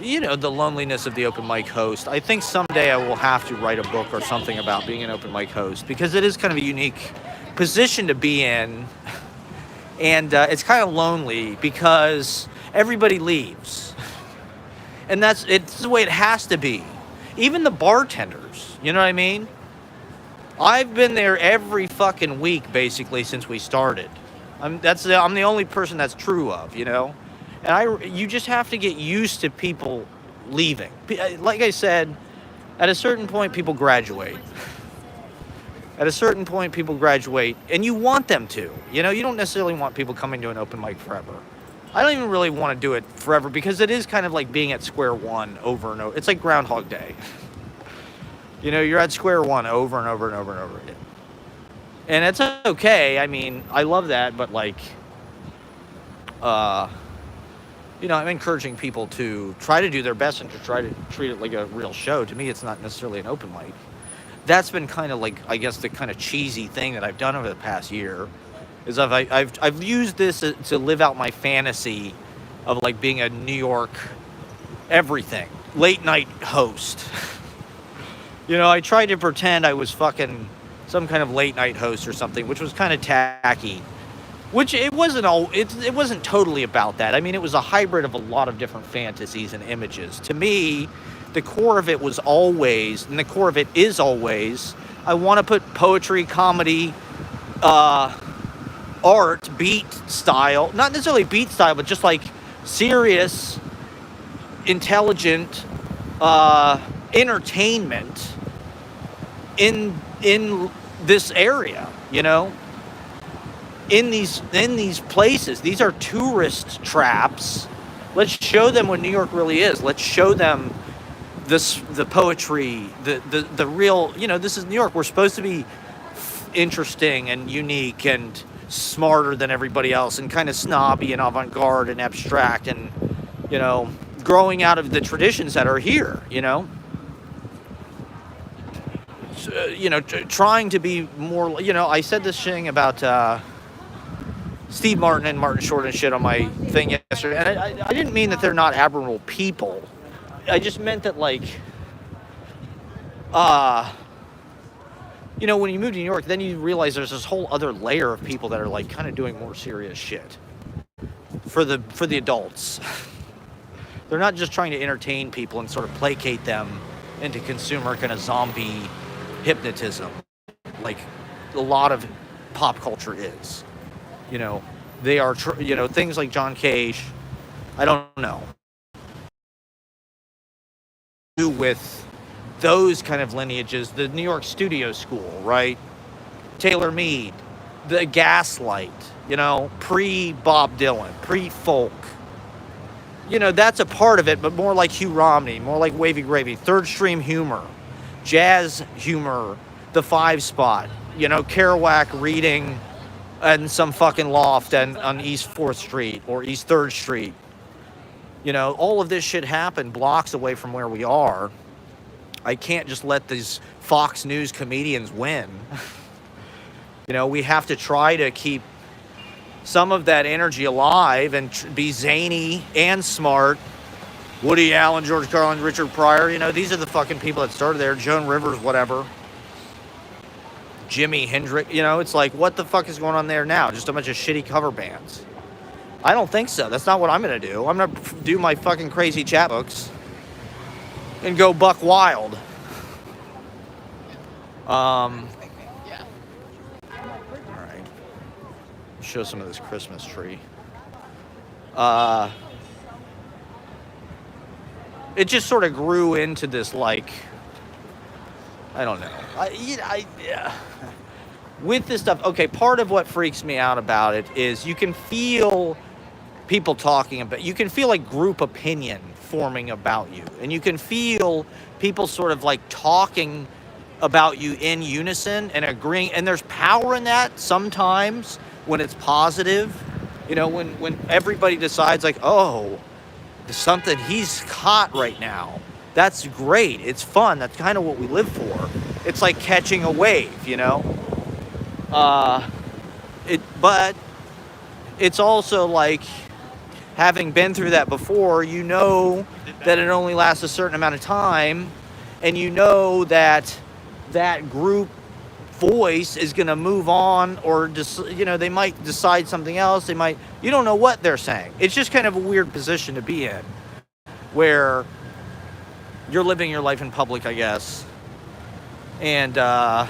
you know, the loneliness of the open mic host. I think someday I will have to write a book or something about being an open mic host, because it is kind of a unique position to be in, and it's kind of lonely because everybody leaves. And it's the way it has to be. Even the bartenders, you know what I mean? I've been there every fucking week basically since we started. I'm the only person that's true of, you know? And you just have to get used to people leaving. Like I said, at a certain point people graduate. At a certain point people graduate, and you want them to. You know, you don't necessarily want people coming to an open mic forever. I don't even really want to do it forever because it is kind of like being at square one over and over. It's like Groundhog Day. You know, you're at square one over and over and over and over again. And it's okay. I mean, I love that, but like, you know, I'm encouraging people to try to do their best and to try to treat it like a real show. To me, it's not necessarily an open mic. That's been kind of like, I guess, the kind of cheesy thing that I've done over the past year. Is I've used this to live out my fantasy of like being a New York everything late night host. You know, I tried to pretend I was fucking some kind of late night host or something, which was kind of tacky. Which it wasn't totally about that. I mean, it was a hybrid of a lot of different fantasies and images. To me, the core of it was always, and the core of it is always, I want to put poetry, comedy, art, beat style, not necessarily beat style, but just like serious, intelligent entertainment in this area, you know, in these places. These are tourist traps. Let's show them what New York really is. Let's show them the poetry, the real, you know, this is New York. We're supposed to be interesting and unique and smarter than everybody else and kind of snobby and avant-garde and abstract and, you know, growing out of the traditions that are here, you know. You know, trying to be more, you know, I said this thing about Steve Martin and Martin Short and shit on my thing yesterday, and I didn't mean that they're not admirable people. I just meant that, like, you know, when you move to New York, then you realize there's this whole other layer of people that are, like, kind of doing more serious shit for the adults. They're not just trying to entertain people and sort of placate them into consumer kind of zombie hypnotism, like a lot of pop culture is. You know, they are, you know, things like John Cage, I don't know, do with those kind of lineages, the New York studio school, right? Taylor Mead, the Gaslight, you know, pre-Bob Dylan, pre-folk. You know, that's a part of it, but more like Hugh Romney, more like Wavy Gravy, third stream humor, jazz humor, the Five Spot, you know, Kerouac reading in some fucking loft and on East 4th Street or East 3rd Street. You know, all of this shit happened blocks away from where we are. I can't just let these Fox News comedians win. You know, we have to try to keep some of that energy alive and be zany and smart. Woody Allen, George Carlin, Richard Pryor, you know, these are the fucking people that started there. Joan Rivers, whatever. Jimi Hendrix, you know, it's like, what the fuck is going on there now? Just a bunch of shitty cover bands. I don't think so. That's not what I'm going to do. I'm going to do my fucking crazy chapbooks and go buck wild. All right. Show some of this Christmas tree. It just sort of grew into this, like, I don't know. With this stuff, okay, part of what freaks me out about it is you can feel people talking about, you can feel like group opinion forming about you. And you can feel people sort of like talking about you in unison and agreeing. And there's power in that sometimes when it's positive. You know, when everybody decides like, oh, there's something he's hot right now. That's great. It's fun. That's kind of what we live for. It's like catching a wave, you know? But it's also like, having been through that before, you know that it only lasts a certain amount of time, and you know that that group voice is going to move on, or just, you know, they might decide something else. You don't know what they're saying. It's just kind of a weird position to be in, where you're living your life in public, I guess. And, I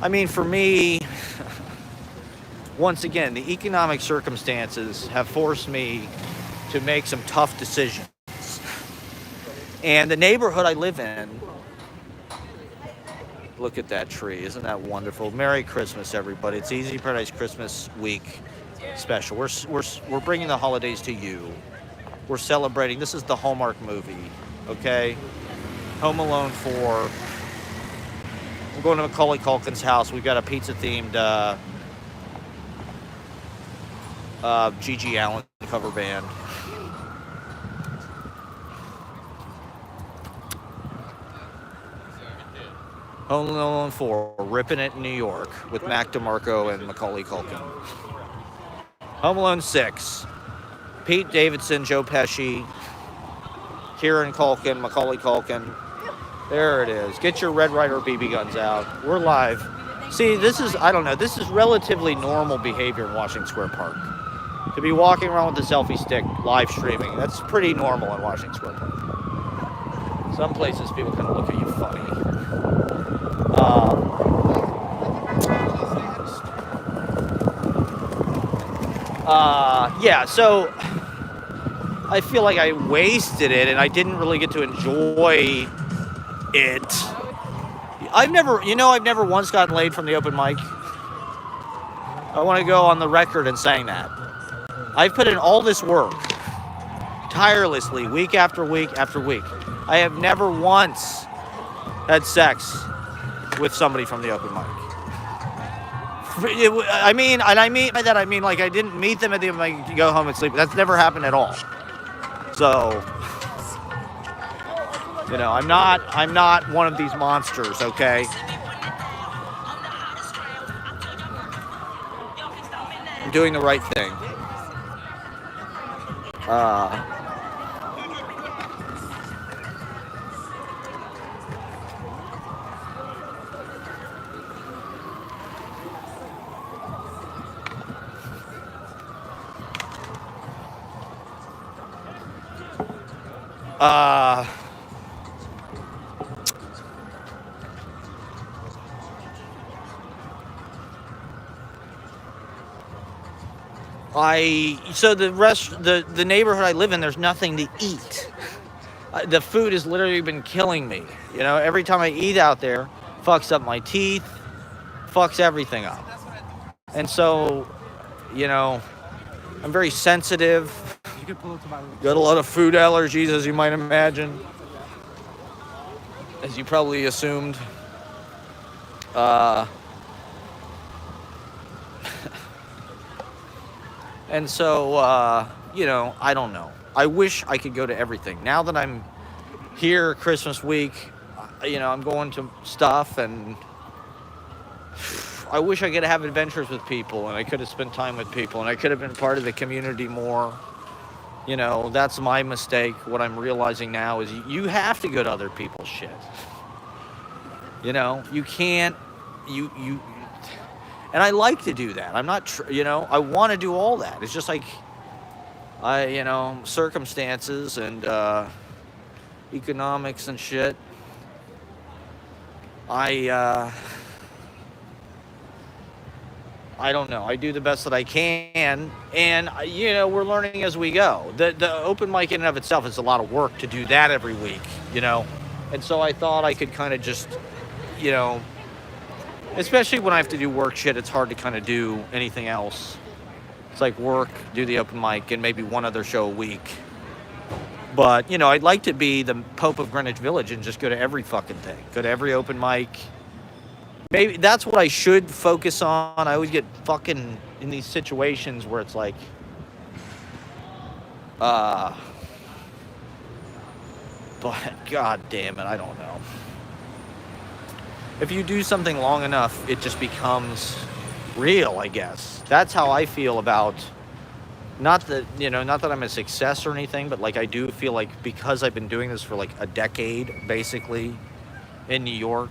mean, for me, once again, the economic circumstances have forced me to make some tough decisions. And the neighborhood I live in, look at that tree. Isn't that wonderful? Merry Christmas, everybody. It's Easy Paradise Christmas Week special. We're bringing the holidays to you. We're celebrating. This is the Hallmark movie, okay? Home Alone 4. I'm going to Macaulay Culkin's house. We've got a pizza-themed G.G. Allen cover band. Home Alone 4, ripping it in New York with Mac DeMarco and Macaulay Culkin. Home Alone 6, Pete Davidson, Joe Pesci, Kieran Culkin, Macaulay Culkin. There it is. Get your Red Ryder BB guns out. We're live. See, this is, I don't know, this is relatively normal behavior in Washington Square Park. To be walking around with a selfie stick, live streaming, that's pretty normal in Washington Square Park. Some places people kind of look at you funny. Yeah, so I feel like I wasted it and I didn't really get to enjoy it. I've never once gotten laid from the open mic. I want to go on the record in saying that. I've put in all this work, tirelessly, week after week after week. I have never once had sex with somebody from the open mic. I mean by that, I mean like I didn't meet them at the open mic, go home and sleep. That's never happened at all. So, you know, I'm not one of these monsters, okay? I'm doing the right thing. So the neighborhood I live in, there's nothing to eat. The food has literally been killing me. You know, every time I eat out there, fucks up my teeth, fucks everything up. And so, you know, I'm very sensitive. Got a lot of food allergies, as you might imagine. As you probably assumed. And so, you know, I don't know. I wish I could go to everything. Now that I'm here Christmas week, you know, I'm going to stuff and I wish I could have adventures with people and I could have spent time with people and I could have been part of the community more. You know, that's my mistake. What I'm realizing now is you have to go to other people's shit. You know, you can't, and I like to do that. I'm not, you know, I want to do all that. It's just like, you know, circumstances and economics and shit. I don't know. I do the best that I can, and you know, we're learning as we go. The open mic in and of itself is a lot of work to do that every week, you know, and so I thought I could kind of just, you know, especially when I have to do work shit, it's hard to kind of do anything else. It's like work, do the open mic, and maybe one other show a week. But, you know, I'd like to be the Pope of Greenwich Village and just go to every fucking thing. Go to every open mic. Maybe that's what I should focus on. I always get fucking in these situations where it's like, but god damn it, I don't know. If you do something long enough, it just becomes real, I guess. That's how I feel about, not that, you know, not that I'm a success or anything, but like I do feel like because I've been doing this for like a decade, basically, in New York,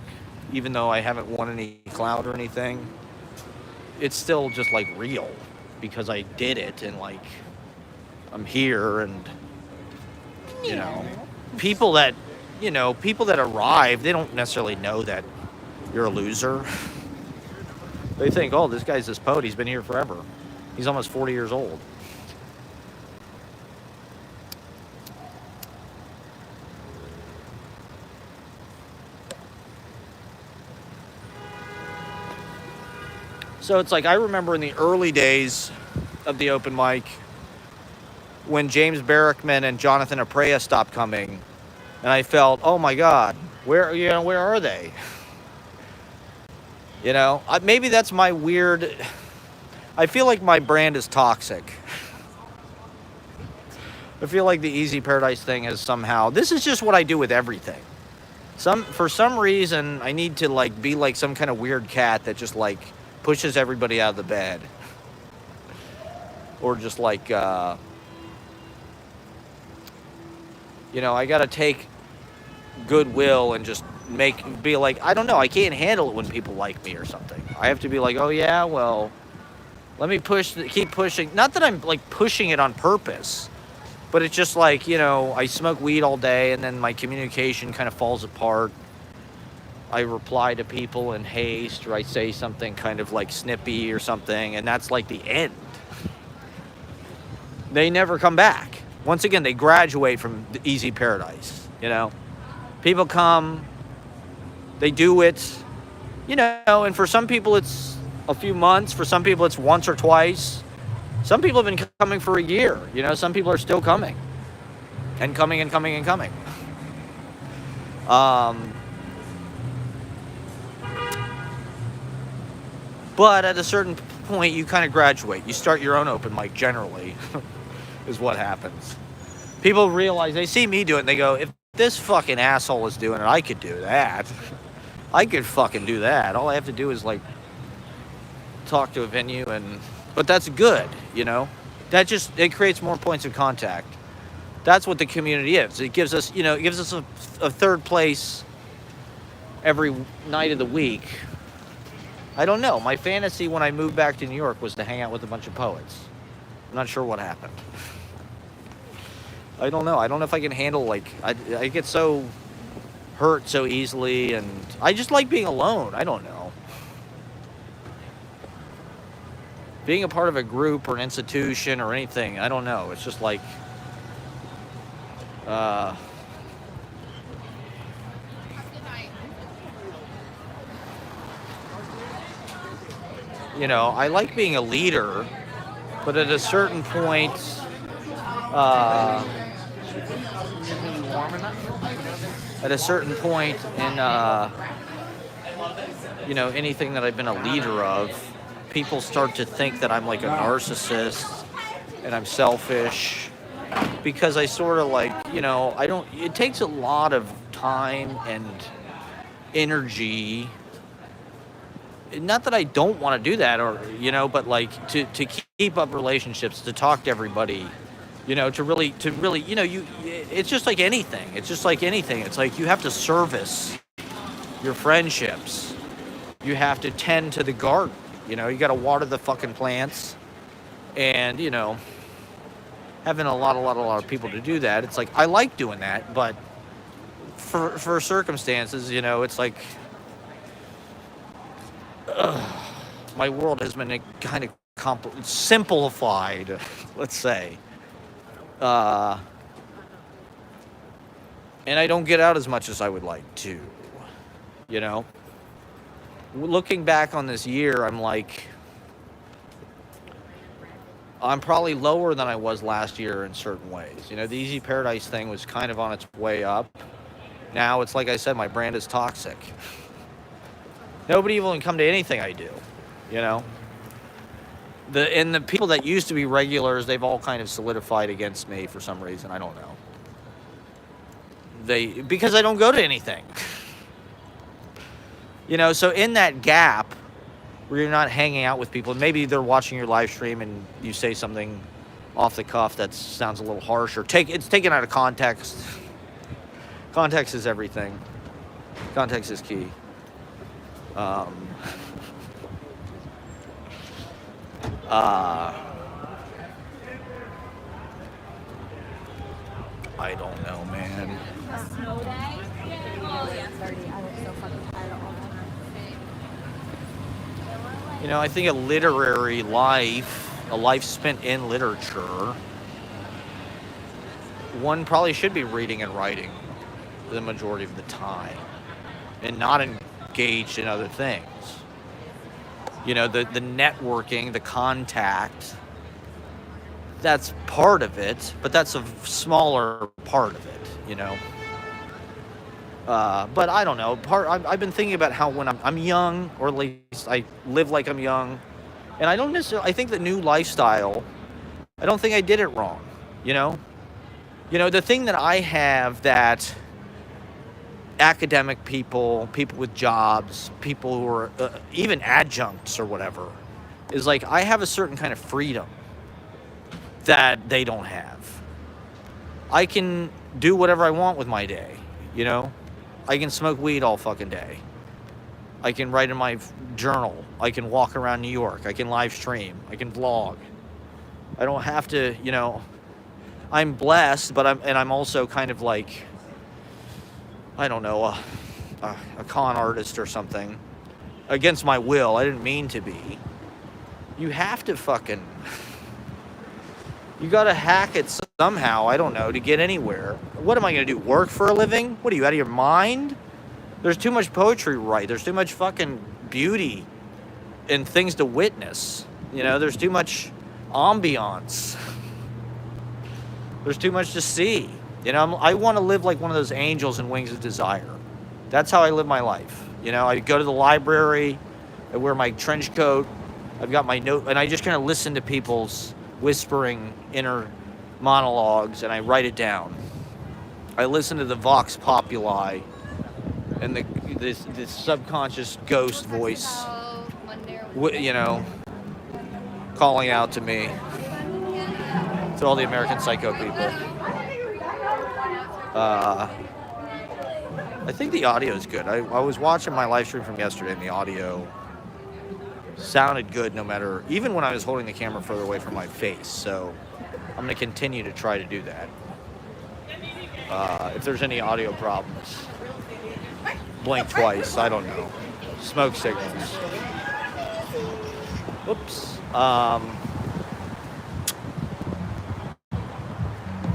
even though I haven't won any clout or anything, it's still just like real because I did it and like I'm here and, you know, people that, people that arrive, they don't necessarily know that you're a loser. They think, oh, this guy's this poet. He's been here forever. He's almost 40 years old. So it's like, I remember in the early days of the open mic when James Barrickman and Jonathan Aprea stopped coming, and I felt, oh my God, where are they? Maybe that's my weird. I feel like my brand is toxic. I feel like the Easy Paradise thing is somehow. This is just what I do with everything. For some reason, I need to be like some kind of weird cat that just pushes everybody out of the bed, or just I gotta take goodwill and just be like, I don't know, I can't handle it when people like me or something. I have to be like, oh yeah, well, let me keep pushing. Not that I'm pushing it on purpose, but it's just I smoke weed all day and then my communication kind of falls apart. I reply to people in haste, or I say something kind of snippy or something, and that's the end. They never come back. Once again, they graduate from the Easy Paradise, People come, they do it, and for some people it's a few months, for some people it's once or twice. Some people have been coming for a year, some people are still coming. And coming and coming and coming. But at a certain point, you kind of graduate. You start your own open mic, generally, is what happens. People realize, they see me do it, and they go, if this fucking asshole is doing it, I could do that. I could fucking do that. All I have to do is, talk to a venue, but that's good, That it creates more points of contact. That's what the community is. It gives us, a third place every night of the week. I don't know. My fantasy when I moved back to New York was to hang out with a bunch of poets. I'm not sure what happened. I don't know. I don't know if I can handle, I get so hurt so easily, and I just like being alone. I don't know. Being a part of a group or an institution or anything, I don't know. It's just I like being a leader, but at a certain point, in anything that I've been a leader of, people start to think that I'm a narcissist and I'm selfish, because I sort of it takes a lot of time and energy. Not that I don't want to do that, or but to keep up relationships, to talk to everybody, to really it's just like anything. It's you have to service your friendships. You have to tend to the garden. You got to water the fucking plants, and having a lot of people to do that. It's I like doing that, but for circumstances, it's my world has been kind of simplified, let's say. And I don't get out as much as I would like to, Looking back on this year, I'm probably lower than I was last year in certain ways. The Easy Paradise thing was kind of on its way up. Now it's like I said, my brand is toxic. Nobody will come to anything I do, The people that used to be regulars, they've all kind of solidified against me for some reason. I don't know. Because I don't go to anything. So in that gap where you're not hanging out with people, maybe they're watching your live stream and you say something off the cuff that sounds a little harsh, or it's taken out of context. Context is everything. Context is key. I don't know, man. A snow day? Oh, yeah. 30. I look so fucking tired all the time. You know, I think a literary life, a life spent in literature, one probably should be reading and writing the majority of the time and not engaged in other things. You know, the networking, the contact, that's part of it, but that's a smaller part of it, you know. But I don't know. I've been thinking about how when I'm young, or at least I live like I'm young, and I don't necessarily. I think the new lifestyle, I don't think I did it wrong. You know, the thing that I have that academic people with jobs, people who are even adjuncts or whatever, is like I have a certain kind of freedom that they don't have. I can do whatever I want with my day. You know. I can smoke weed all fucking day. I can write in my journal. I can walk around New York. I can live stream. I can vlog. I don't have to, you know. I'm blessed, but I'm also kind of like, I don't know, a con artist or something. Against my will. I didn't mean to be. You have to fucking... You gotta hack it somehow, I don't know, to get anywhere. What am I gonna do, work for a living? What are you, out of your mind? There's too much poetry to write. There's too much fucking beauty and things to witness. You know, there's too much ambiance. There's too much to see. You know, I want to live like one of those angels in Wings of Desire. That's how I live my life. You know, I go to the library, I wear my trench coat, I've got my note, and I just kind of listen to people's whispering inner monologues, and I write it down. I listen to the vox populi and this subconscious ghost voice, you know, calling out to me, to all the American Psycho people. I think the audio is good. I was watching my live stream from yesterday, and the audio sounded good no matter, even when I was holding the camera further away from my face. So I'm going to continue to try to do that. If there's any audio problems, blink twice. I don't know. Smoke signals. Oops.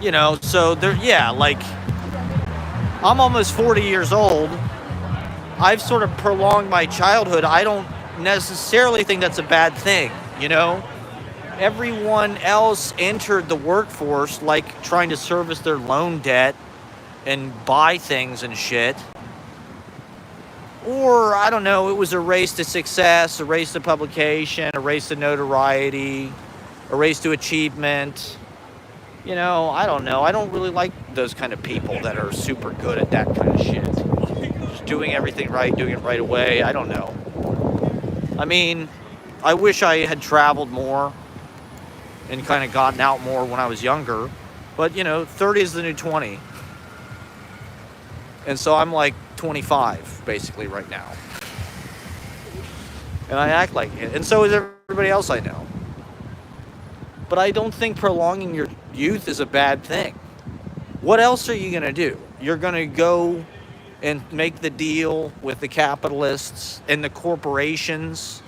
You know, so there, yeah, like, I'm almost 40 years old. I've sort of prolonged my childhood. I don't necessarily think that's a bad thing, you know? Everyone else entered the workforce like trying to service their loan debt and buy things and shit. Or, I don't know, it was a race to success, a race to publication, a race to notoriety, a race to achievement. You know, I don't know. I don't really like those kind of people that are super good at that kind of shit. Just doing everything right, doing it right away. I don't know. I mean, I wish I had traveled more and kind of gotten out more when I was younger. But, you know, 30 is the new 20. And so I'm like 25, basically, right now. And I act like it. And so is everybody else I know. But I don't think prolonging your youth is a bad thing. What else are you going to do? You're going to go and make the deal with the capitalists and the corporations.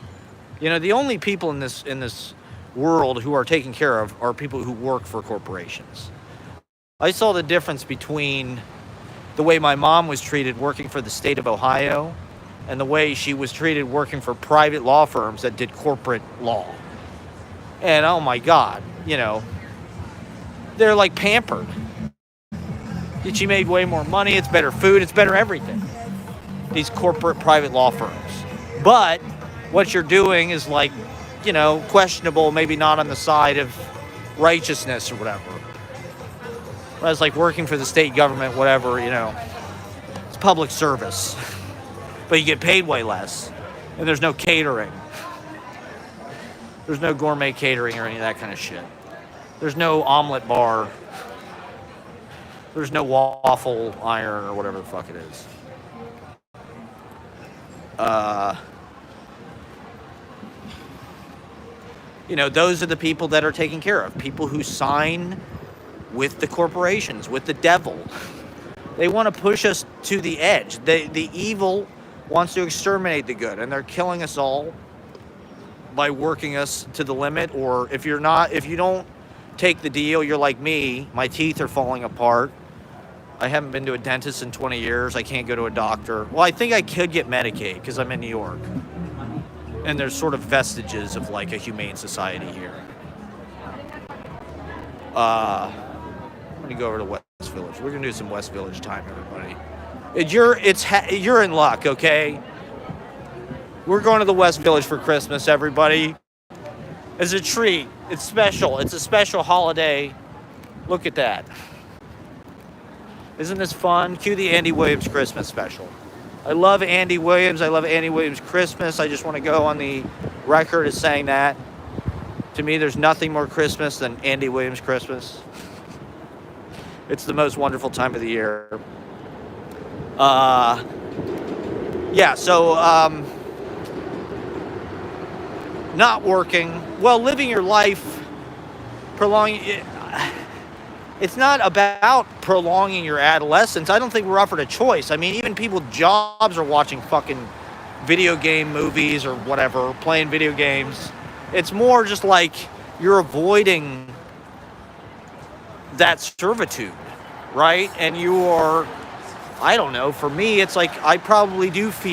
You know, the only people in this world who are taken care of are people who work for corporations. I saw the difference between the way my mom was treated working for the state of Ohio and the way she was treated working for private law firms that did corporate law. And oh my God, you know, they're like pampered. She made way more money, it's better food, it's better everything. These corporate private law firms. But what you're doing is like, you know, questionable, maybe not on the side of righteousness or whatever. Whereas like working for the state government, whatever, you know, it's public service. But you get paid way less. And there's no catering. There's no gourmet catering or any of that kind of shit. There's no omelet bar. There's no waffle iron or whatever the fuck it is. You know, those are the people that are taken care of. People who sign with the corporations, with the devil. They want to push us to the edge. The evil wants to exterminate the good, and they're killing us all by working us to the limit. Or if you don't take the deal, you're like me. My teeth are falling apart. I haven't been to a dentist in 20 years. I can't go to a doctor. Well, I think I could get Medicaid because I'm in New York. And there's sort of vestiges of like a humane society here. I'm gonna go over to West Village. We're gonna do some West Village time, everybody. You're in luck, okay? We're going to the West Village for Christmas, everybody. It's a treat. It's special. It's a special holiday. Look at that. Isn't this fun? Cue the Andy Williams Christmas special. I love Andy Williams. I love Andy Williams Christmas. I just want to go on the record as saying that. To me, there's nothing more Christmas than Andy Williams Christmas. It's the most wonderful time of the year. Not working. Well, living your life, prolonging it. It's not about prolonging your adolescence. I don't think we're offered a choice. I mean, even people with jobs are watching fucking video game movies or whatever, playing video games. It's more just like you're avoiding that servitude, right? And you are, I don't know, for me, it's like I probably do feel